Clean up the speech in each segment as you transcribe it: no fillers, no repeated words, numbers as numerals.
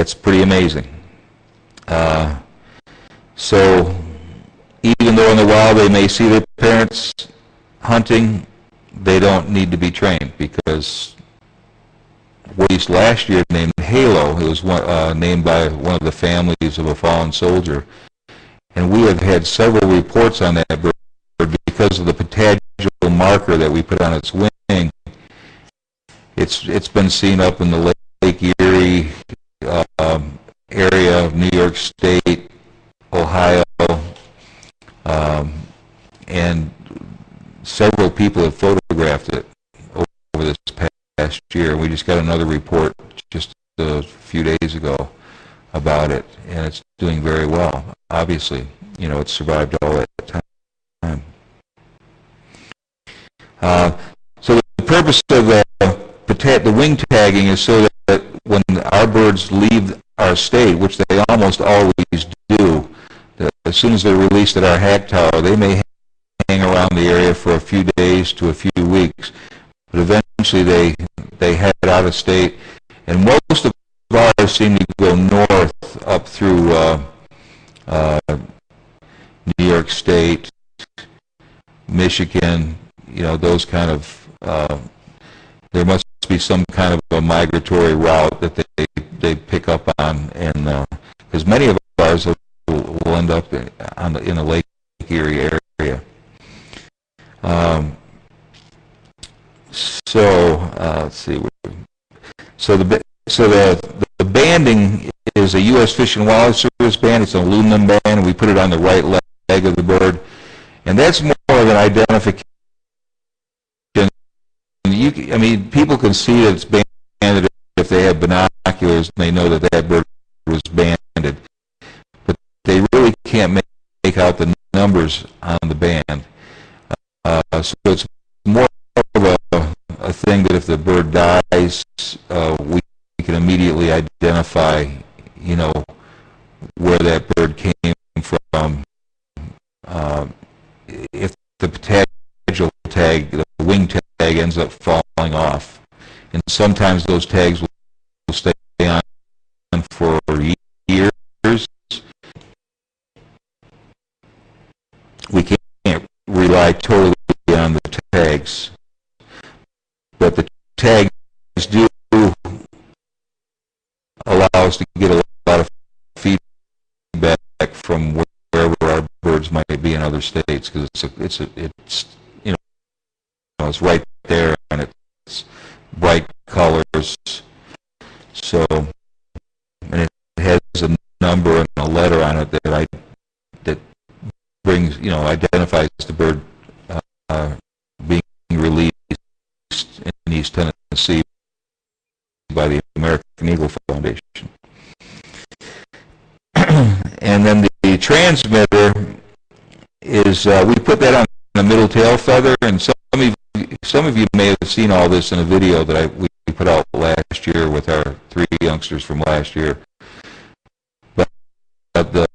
It's pretty amazing. So even though in the wild they may see their parents hunting, they don't need to be trained, because what at least last year named Halo, it was named by one of the families of a fallen soldier, and we have had several reports on that bird because of the patagial marker that we put on its wing. It's been seen up in the Lake Erie area of New York State, Ohio, and several people have photographed it over this past year. We just got another report just a few days ago about it, and it's doing very well. Obviously, you know, it's survived all that time. So the purpose of the wing tagging is so that when our birds leave our state, which they almost always do, as soon as they're released at our hack tower, they may hang around the area for a few days to a few weeks, but eventually they head out of state, and most of ours seem to go north up through New York State, Michigan, you know, those kind of, there must be some kind of a migratory route that they pick up on, and because many of ours will end up in the Lake Erie area. Let's see. So the banding is a U.S. Fish and Wildlife Service band. It's an aluminum band, and we put it on the right leg of the bird, and that's more of an identification. I mean, people can see that it's banded if they have binoculars and they know that that bird was banded, but they really can't make out the numbers on the band. So it's more of a thing that if the bird dies, we can immediately identify, you know, where that bird came from. If the patagial tag, the wing tag, ends up falling off, and sometimes those tags will stay on for years. We can't rely totally on the tags, but the tags do allow us to get a lot of feedback from wherever our birds might be in other states, because it's you know, it's right there, and it's bright colors. So, and it has a number and a letter on it that brings, you know, identifies the bird being released in East Tennessee by the American Eagle Foundation. And then the transmitter is, we put that on the middle tail feather, and some of you may have seen all this in a video that we put out last year with our 3 youngsters from last year. But the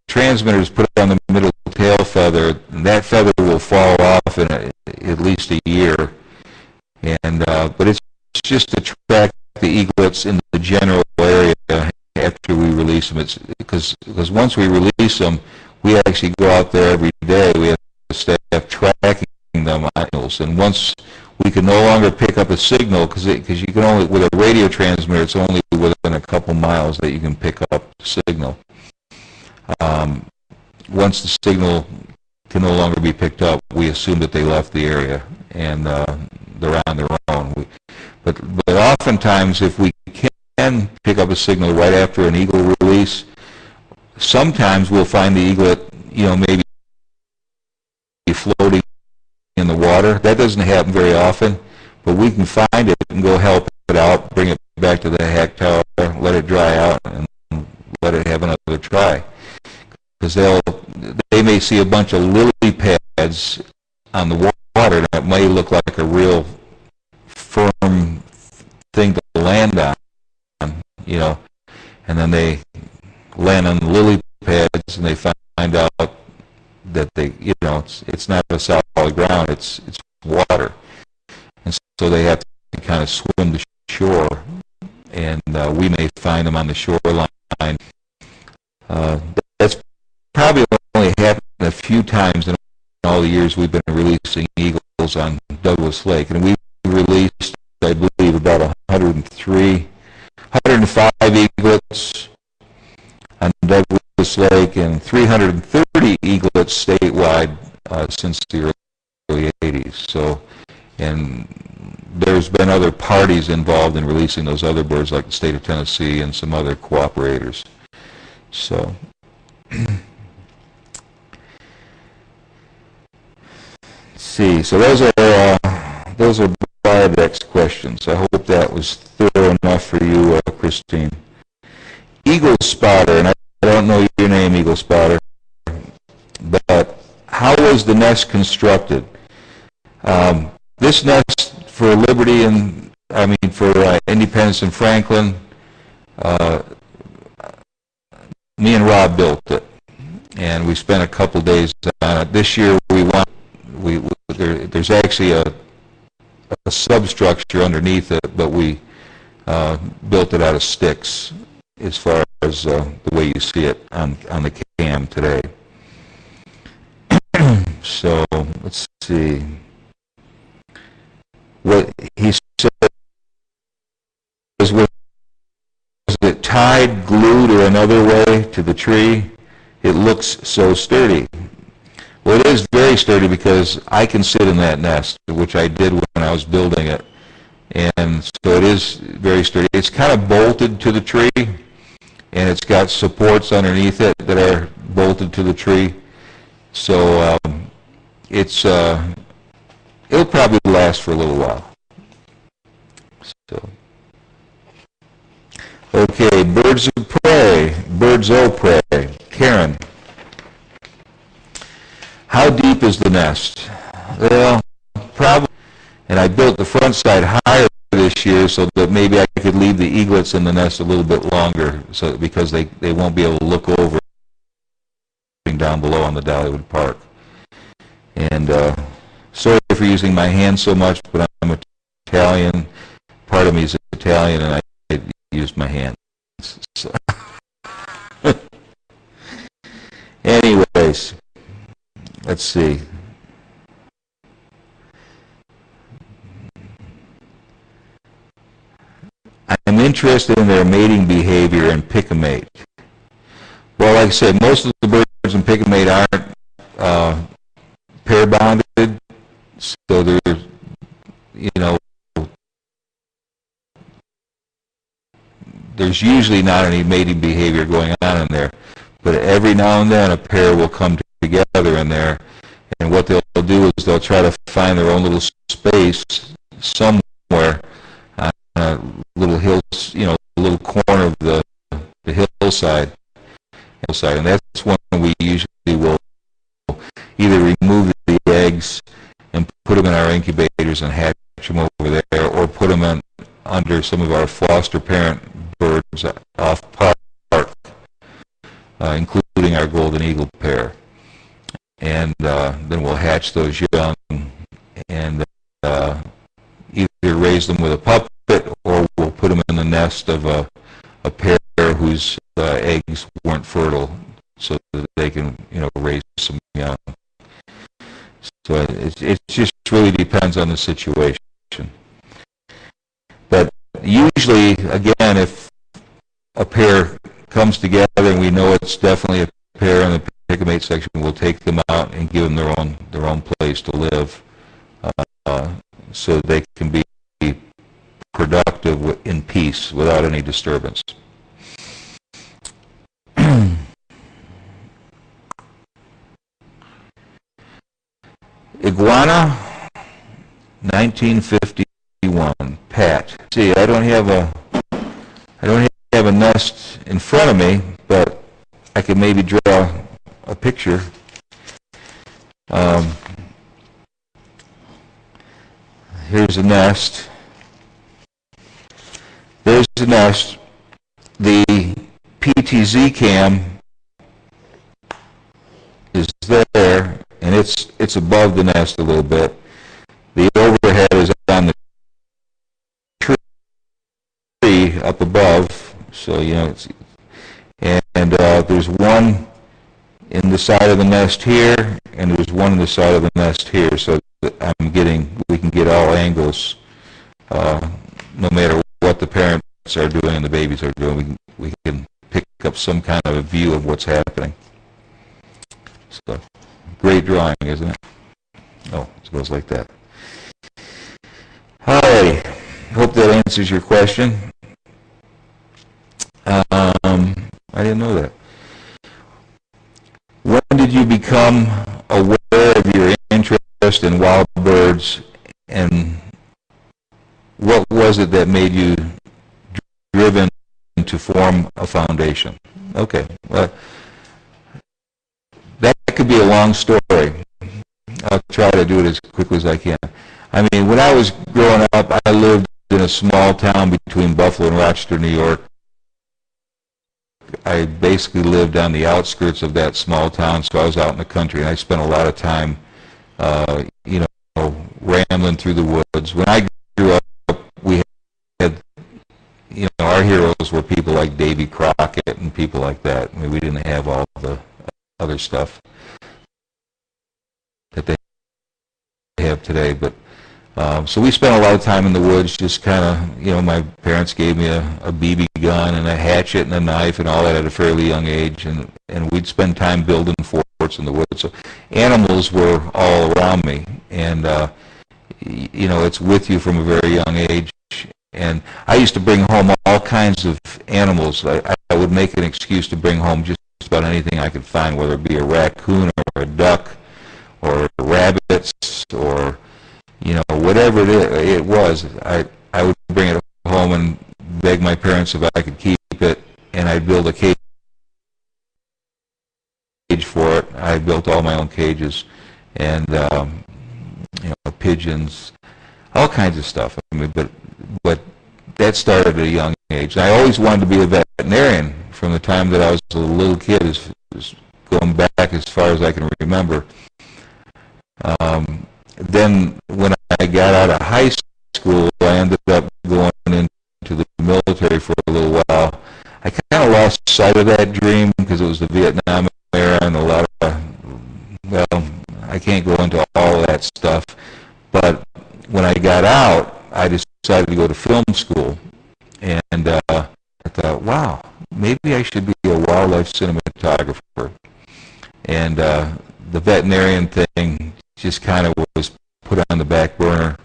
transmitter is put on the middle tail feather, and that feather will fall off in at least a year. And but it's just to track the eaglets in the general area after we release them. It's because once we release them, we actually go out there every day. We have staff tracking them, and once we can no longer pick up a signal, because you can only, with a radio transmitter, it's only within a couple miles that you can pick up the signal. Once the signal can no longer be picked up, we assume that they left the area and they're on their own. But oftentimes, if we can pick up a signal right after an eagle release, sometimes we'll find the eaglet, you know, maybe floating in the water. That doesn't happen very often, but we can find it and go help it out, bring it back to the hack tower, let it dry out, and let it have another try. Because they may see a bunch of lily pads on the water, and it may look like a real firm thing to land on, you know, and then they land on the lily pads and they find out that you know, it's not a solid ground, it's water, and so they have to kind of swim to shore and we may find them on the shoreline. That's probably only happened a few times in all the years we've been releasing eagles on Douglas Lake, and we released, I believe, about 105 eaglets on Douglas Lake and 330 eaglets statewide since the early 80s. So, and there's been other parties involved in releasing those other birds, like the state of Tennessee and some other cooperators. So, let's see. So those are Biodex questions. I hope that was thorough enough for you, Christine. Eagle spotter, and I don't know your name, Eagle spotter, but how was the nest constructed? This nest for Liberty and, for Independence and Franklin, me and Rob built it, and we spent a couple days on it. This year there's actually a substructure underneath it, but we built it out of sticks as far as the way you see it on the cam today. So let's see. What he said was it tied, glued, or another way to the tree? It looks so sturdy. Well, it is very sturdy because I can sit in that nest, which I did when I was building it. And so it is very sturdy. It's kind of bolted to the tree, and it's got supports underneath it that are bolted to the tree. So it'll probably last for a little while. So, okay, birds of prey, birds o' prey. Karen, how deep is the nest? Well, probably, and I built the front side higher this year so that maybe I could leave the eaglets in the nest a little bit longer, so because they won't be able to look over down below on the Dollywood Park. And sorry for using my hands so much, but I'm Italian. Part of me is Italian, and I use my hands. So. Anyways, let's see. I'm interested in their mating behavior and pick a mate. Well, like I said, most of the birds in pick a mate aren't pair bonded, so there's, there's usually not any mating behavior going on in there. But every now and then a pair will come together in there, and what they'll do is they'll try to find their own little space somewhere on a little hill, a little corner of the hillside, and that's when we usually will either remove the eggs and put them in our incubators and hatch them over there, or put them under some of our foster parent birds off park, including our golden eagle pair. And then we'll hatch those young and either raise them with a puppet, or we'll put them in the nest of a pair whose eggs weren't fertile, so that they can, raise some young. So it just really depends on the situation. But usually, again, if a pair comes together and we know it's definitely a pair in the pick a mate section, we'll take them out and give them their own place to live, so they can be productive in peace without any disturbance. Iguana, 1951. Pat. See, I don't have a nest in front of me, but I could maybe draw a picture. Here's a nest. There's the nest. The PTZ cam is there, and it's above the nest a little bit. The overhead is on the tree up above, so you know, and there's one in the side of the nest here, and there's one in the side of the nest here, so that we can get all angles, no matter what the parents are doing and the babies are doing. We can pick up some kind of a view of what's happening. So, great drawing, isn't it? Oh, it goes like that. Hi, hope that answers your question. I didn't know that. When did you become aware of your interest in wild birds, and what was it that made you driven to form a foundation? Okay, well, that could be a long story. I'll try to do it as quickly as I can. I mean, when I was growing up, I lived in a small town between Buffalo and Rochester, New York. I basically lived on the outskirts of that small town, so I was out in the country, and I spent a lot of time, you know, rambling through the woods. When I grew up, we had, you know, our heroes were people like Davy Crockett and people like that. I mean, we didn't have all the other stuff that they have today, but so we spent a lot of time in the woods, just kind of, you know, my parents gave me a BB gun and a hatchet and a knife and all that at a fairly young age, and we'd spend time building forts in the woods. So animals were all around me, and you know, it's with you from a very young age. And I used to bring home all kinds of animals. I would make an excuse to bring home just about anything I could find, whether it be a raccoon or a duck or rabbits or, you know, whatever it was. I would bring it home and beg my parents if I could keep it, and I'd build a cage for it. I built all my own cages, and you know, pigeons, all kinds of stuff. I mean, but that started at a young age. I always wanted to be a veterinarian from the time that I was a little kid, is going back as far as I can remember. Then when I got out of high school, I ended up going into the military for a little while. I kind of lost sight of that dream because it was the Vietnam era and a lot of, well, I can't go into all of that stuff. But when I got out, I decided to go to film school. And I thought, wow, maybe I should be a wildlife cinematographer. And the veterinarian thing just kind of was put on the back burner.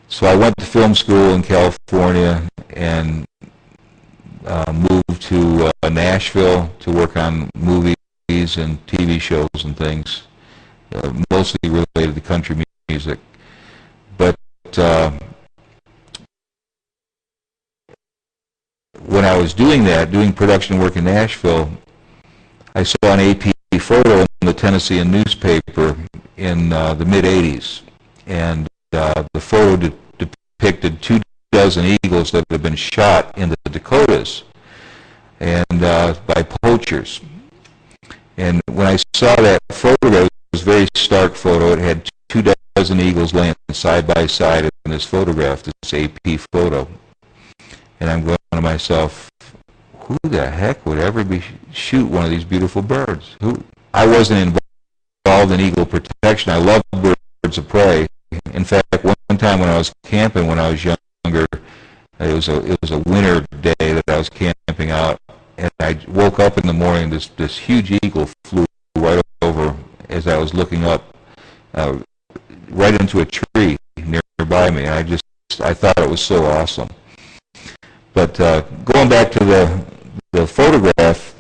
So I went to film school in California and moved to Nashville to work on movies and TV shows and things, mostly related to country music. But when I was doing that, doing production work in Nashville, I saw an AP photo in the Tennessean newspaper in the mid-'80s, and the photo depicted 24 eagles that had been shot in the Dakotas and by poachers. And when I saw that photograph, it was a very stark photo. It had 24 eagles laying side by side in this photograph, this AP photo. And I'm going to myself, who the heck would ever shoot one of these beautiful birds? I wasn't involved in eagle protection. I love birds of prey. In fact, one time when I was camping when I was younger, it was a winter day that I was camping out, and I woke up in the morning. This huge eagle flew right over as I was looking up, right into a tree nearby me. And I thought it was so awesome. But going back to the photograph,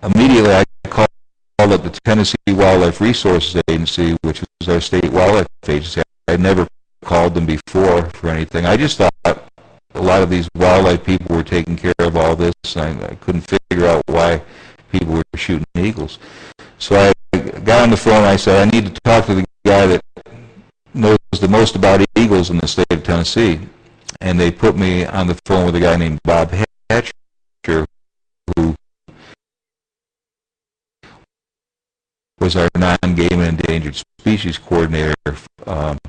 immediately I called up the Tennessee Wildlife Resources Agency, which was our state wildlife agency. I had never called them before for anything. I just thought a lot of these wildlife people were taking care of all this, and I couldn't figure out why people were shooting eagles. So I got on the phone and I said, I need to talk to the guy that knows the most about eagles in the state of Tennessee. And they put me on the phone with a guy named Bob Hatcher, who was our non-game and endangered species coordinator for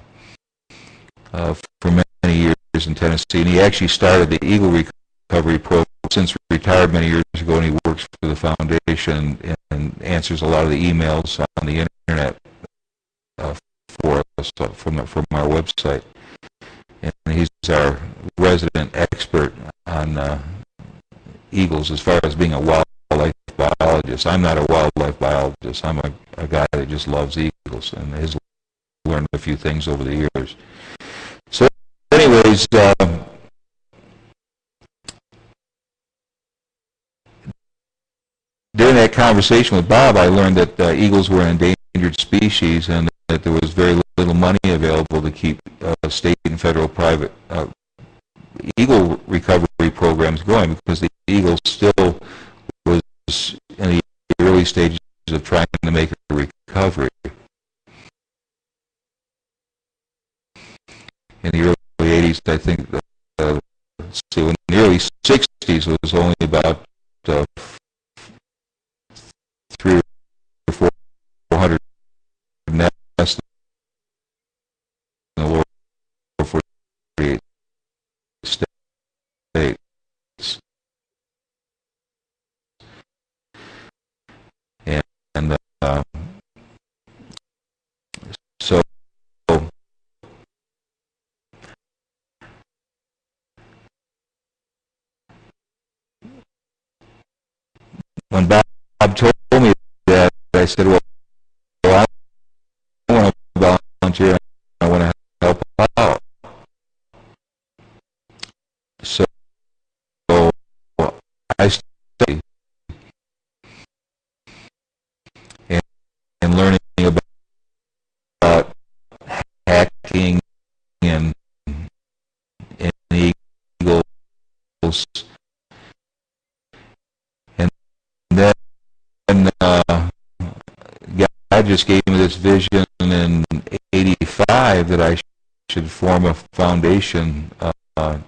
many years in Tennessee, and he actually started the Eagle Recovery Program since retired many years ago, and he works for the foundation and answers a lot of the emails on the internet for us from our website. And he's our resident expert on eagles as far as being a wildlife biologist. I'm not a wildlife biologist. I'm a guy that just loves eagles and has learned a few things over the years. So anyways, during that conversation with Bob, I learned that eagles were an endangered species and that there was very little money available to keep state and federal private eagle recovery programs going, because the eagle still was in the early stages of trying to make a recovery. In the early 80s, I think, in the early 60s, it was only about 300 or 400 nests in the lower 48 states. And so when Bob told me that, I said, well, I want to volunteer, I want to help out. So I studied and learning about hacking and eagles, and then God just gave me this vision in '85 that I should form a foundation, or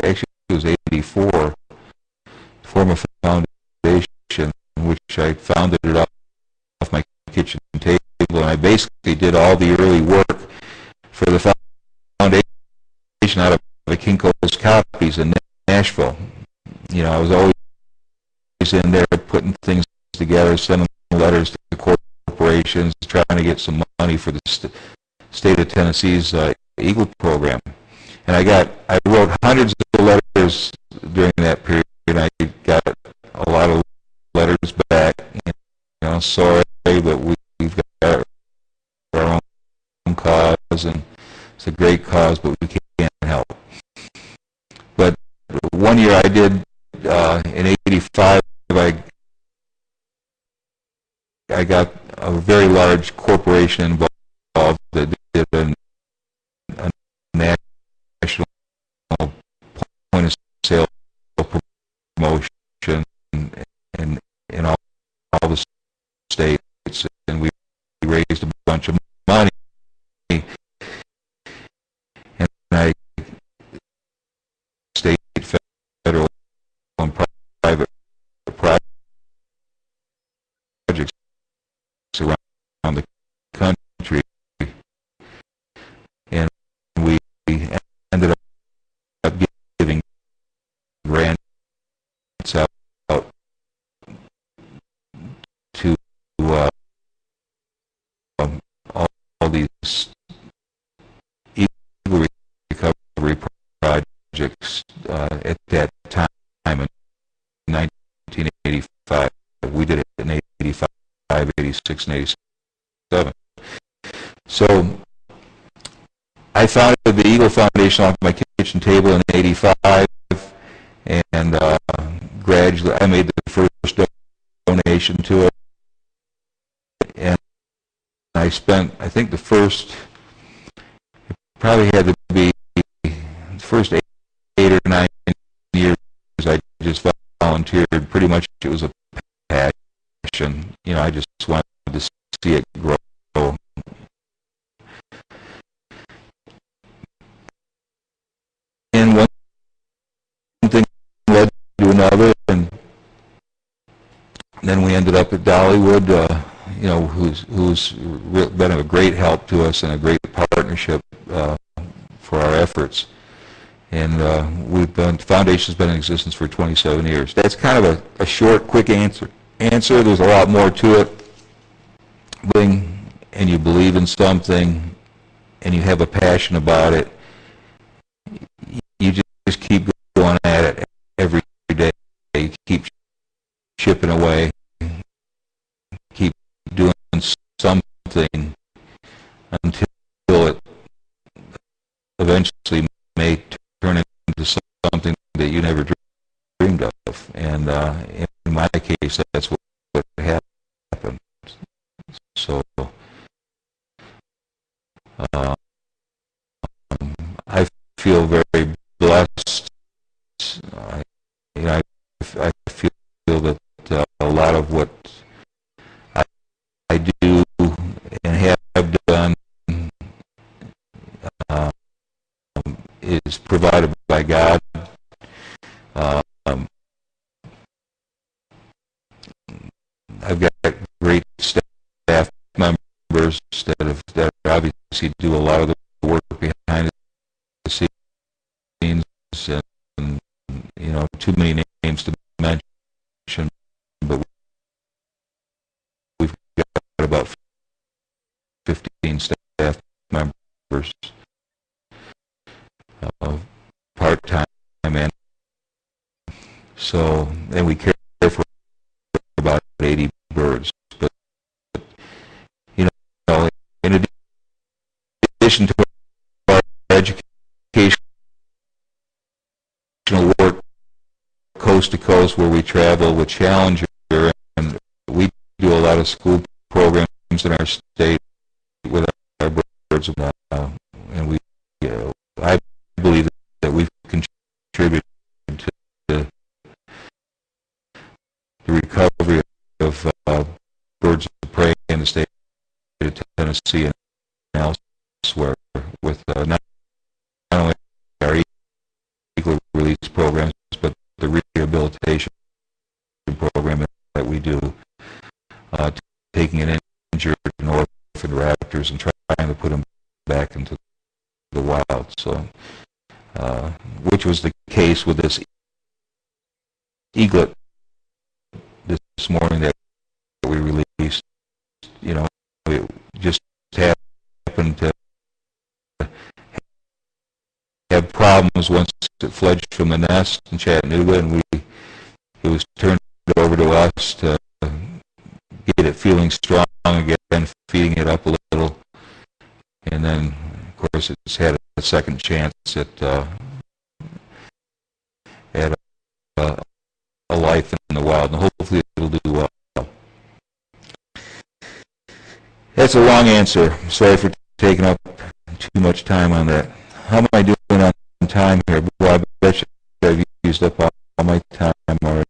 actually it was '84, form a foundation, which I founded it off my kitchen table, and I basically did all the early work for the foundation out of Kinko's copies in Nashville. You know, I was always in there putting things together, sending letters to corporations, trying to get some money for the state of Tennessee's Eagle program. And I wrote hundreds of letters during that period, and I got a lot of letters back. You know, sorry, but we've got our own cause, and it's a great cause, but we can't help. But one year I did, in '85, I got a very large corporation involved that did a national point of sale promotion in all the states, and we raised a bunch of money, and I state, federal, and private projects around the country, and we ended up giving grants out to all these eagle recovery projects at that time in 1985. We did it in '85, '86, and '87. So I founded the Eagle Foundation off my kitchen table in '85, and gradually I made the first donation to it, and I spent, I think the first, it probably had to be the first 8 or 9 years, I just volunteered. Pretty much it was a passion. You know, I just wanted to see it grow. And one thing led to another, and then we ended up at Dollywood, you know, who's been a great help to us and a great partnership for our efforts. And the foundation's been in existence for 27 years. That's kind of a short, quick answer. There's a lot more to it. And you believe in something, and you have a passion about it, you just keep going at it every day. You keep chipping away, keep doing something until it eventually may turn into something that you never dreamed of. And in my case, that's what happened. So I feel very blessed. I feel that a lot of what I do and have done is provided by God. I've got great staff members that obviously do a lot of the work behind the scenes, and too many names to mention, but we've got about 15 staff members, part-time, and we care for about 80 birds. But in addition to our educational work coast to coast, where we travel with Challenger, and we do a lot of school programs in our state with our birds, and I believe that we've contributed to the recovery of birds of prey in the state of Tennessee and elsewhere, with not only our eagle release programs, but the rehabilitation program that we do, taking an injured and orphaned raptors and trying to put them back into the wild. So, which was the case with this eaglet this morning that we released. It just happened to have problems once it fledged from the nest in Chattanooga, and it was turned over to us to get it feeling strong again, feeding it up a little, and then of course it's had a second chance at a life in the wild, and hopefully it'll do well. That's a long answer. Sorry for taking up too much time on that. How am I doing on time here? Boy, I bet you I've used up all my time already.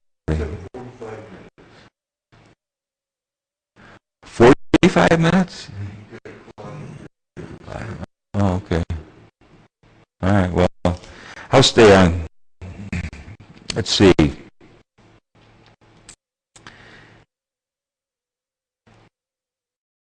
45 minutes? Oh, okay. All right, well, I'll stay on. Let's see.